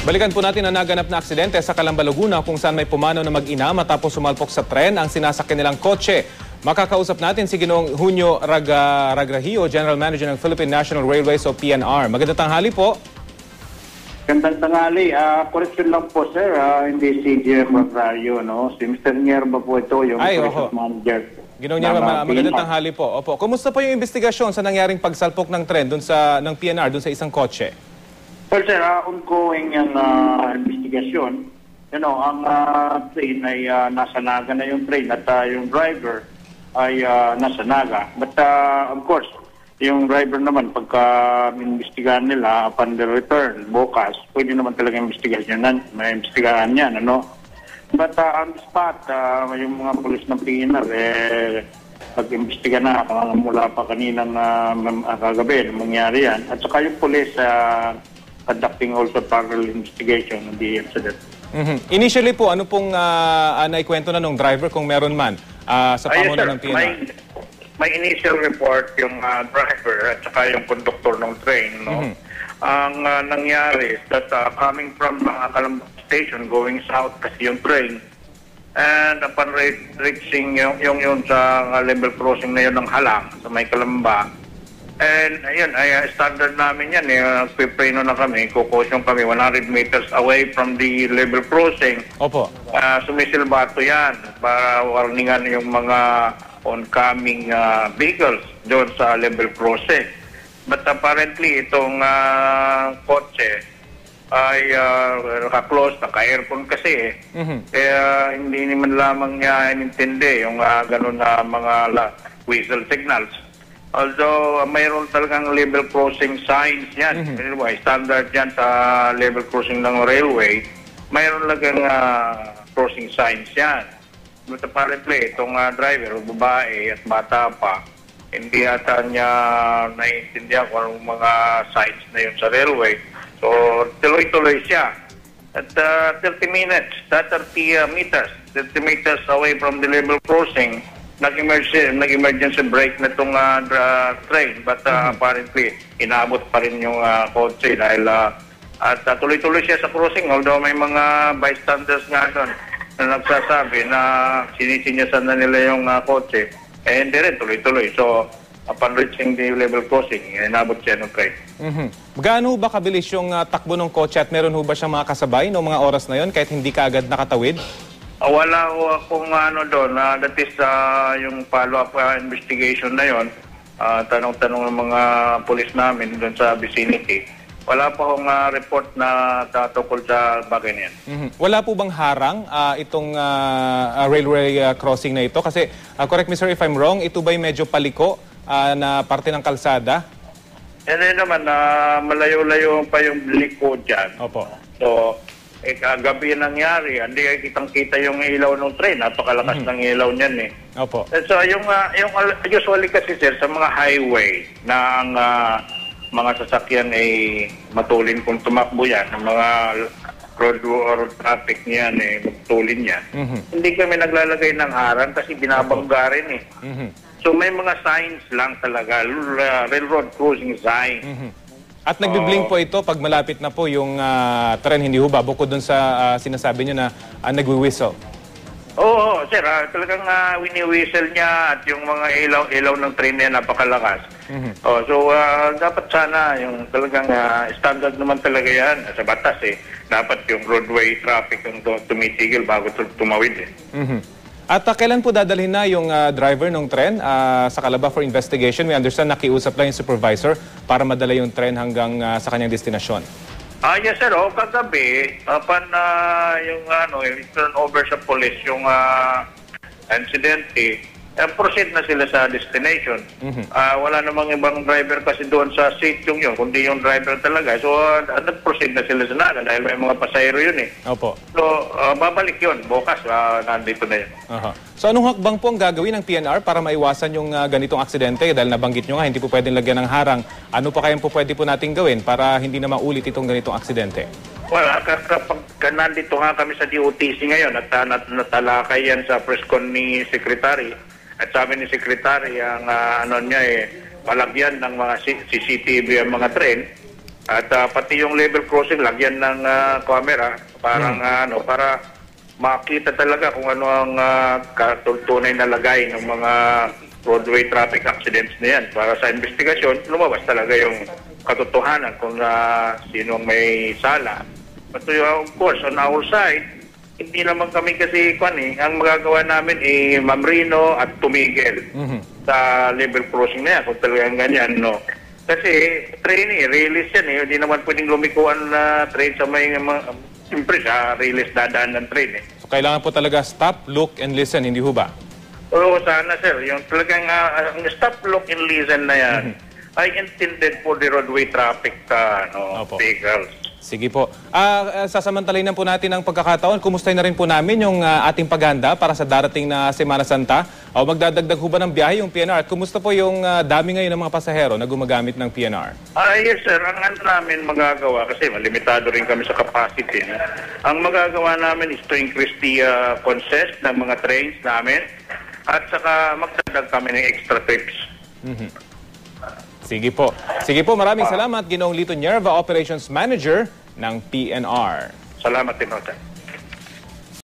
Balikan po natin ang naganap na aksidente sa Calamba, Laguna kung saan may pumanaw na mag-ina matapos sumalpok sa tren ang sinasakyan nilang kotse. Makakausap natin si Ginoong Junio Ragrahio, General Manager ng Philippine National Railways o PNR. Magandang tanghali po. Magandang tanghali. Correction lang po, sir. Hindi si General Ragrahio, no? Si Mr. Nierba po ito, yung Operations Manager. Ginoong Nierba, magandang tanghali po. Opo. Kumusta po yung investigasyon sa nangyaring pagsalpok ng tren ng PNR dun sa isang kotse? Well, sir, ongoing yung investigasyon. You know, ang train ay nasa naga na yung train at yung driver ay nasa naga. But of course, yung driver naman, pagka investigahan nila upon the return, bukas, pwede naman talaga may investigahan yan, ano? But on the spot, yung mga pulis ng PNR, nag-imbestiga na mula pa kaninang kagabi, mangyari yan. At saka yung pulis, conducting also parallel investigation of the incident. Initially po, ano pong naikwento na nung driver kung meron man sa pamunan ng PNR? May initial report yung driver at saka yung conductor ng train. No? Ang nangyari is that coming from Calamba Station, going south kasi yung train, and upon reaching yung sa level crossing na yun ng Halang sa may Calamba, and ayun, standard namin yan. Nagpipreno na kami, kukusyon kami 100 meters away from the level crossing. Opo. Sumisilbato yan para warningan yung mga oncoming vehicles doon sa level crossing. But apparently, itong kotse ay naka-close, naka-aircon kasi Kaya hindi naman lamang niya inintindi yung ganun na mga whistle signals. Although mayroon talagang level crossing signs yan. Anyway, standard yan sa level crossing ng railway. Mayroon lang crossing signs yan. But apparently, itong driver, babae at bata pa, hindi yata niya naiintindihan kung anong mga signs na yun sa railway. So, tuloy-tuloy siya. At 30 meters away from the level crossing, nag-emergency brake na itong train. But apparently, inabot pa rin yung kotse dahil at tuloy-tuloy siya sa crossing. Although may mga bystanders nga doon na nagsasabi na sinisinyasan na nila yung kotse. Hindi rin, tuloy-tuloy. So, upon reaching the level crossing, inabot siya ng train. Gaano ba kabilis yung takbo ng kotse at meron ho ba siyang mga kasabay noong mga oras na yon kahit hindi kaagad nakatawid? Wala ho akong doon. That is yung follow-up investigation na yon. Tanong-tanong ng mga pulis namin doon sa vicinity. Wala pa akong report na tungkol sa bagay na yan. Wala po bang harang itong railway crossing na ito? Kasi, correct me sir if I'm wrong, ito ba'y medyo paliko na parte ng kalsada? Hindi naman, malayo-layo pa yung liko dyan. Opo. So, kagabi nangyari, hindi kitang-kita yung ilaw ng train. Napakalakas ng ilaw niyan Opo. So, yung usually kasi sir, sa mga highway na ang mga sasakyan ay matulin kung tumakbo yan, ang mga road or traffic niyan matulin yan. Hindi kami naglalagay ng harang kasi binabangga rin So may mga signs lang talaga, railroad crossing sign. At nagbiblink po ito pag malapit na po yung tren, hindi ho ba? Bukod dun sa sinasabi nyo na nagwi-whistle. Oo, sir. Talagang wini-whistle niya at yung mga ilaw ng train niya napakalakas. So dapat sana yung talagang standard naman talaga yan sa batas Dapat yung roadway traffic yung tumitigil bago tumawid At kailan po dadalhin na yung driver ng tren sa Calamba for investigation? We understand nakiusap lang yung supervisor para madala yung tren hanggang sa kanyang destinasyon. Yes sir, kagabi, upon yung turnover sa police yung incident, proceed na sila sa destination. Wala namang ibang driver kasi doon sa sitio yun, kundi yung driver talaga. So, nag-proceed na sila sa naga dahil may mga pasahero yun Opo. So, babalik yun. Bukas, nandito na yun. So, anong hakbang po ang gagawin ng PNR para maiwasan yung ganitong aksidente? Dahil nabanggit nyo nga, hindi po pwedeng lagyan ng harang. Ano pa kayang po pwede po natin gawin para hindi na maulit itong ganitong aksidente? Well, kapag nandito nga kami sa DOTC ngayon at natalakay yan sa press con ni Secretary, at sabi ni Secretary, ang palagyan ng mga CCTV ang mga tren, At pati yung level crossing, lagyan ng camera parang para makita talaga kung ano ang tunay na lagay ng mga roadway traffic accidents na yan. Para sa investigasyon, lumabas talaga yung katotohanan kung sino ang may sala. But of course, on our side, hindi naman kami kasi ang magagawa namin mamrino at tumigil sa level crossing na yan kung talagang ganyan, no? Kasi train release yan hindi naman pwedeng lumikuan na train sa may siyempre sa release dadaan ng train So kailangan po talaga stop, look, and listen, hindi ho ba? Oo, sana sir. Yung talagang ang stop, look, and listen na yan ay intended for the roadway traffic vehicles. Sige po. Sasamantalayin na po natin ang pagkakataon. Kumustahin na rin po namin yung ating paghanda para sa darating na Semana Santa. O magdadagdag ho ba ng biyahe yung PNR? At kumusta po yung dami ngayon ng mga pasahero na gumagamit ng PNR? Yes sir, ang namin magagawa kasi limitado rin kami sa capacity. Ang magagawa namin is to increase the consist ng mga trains namin at saka magdagdag kami ng extra trips. Sige po. Sige po, maraming salamat, Ginoong Lito Nierva, Operations Manager ng PNR. Salamat din, Jose.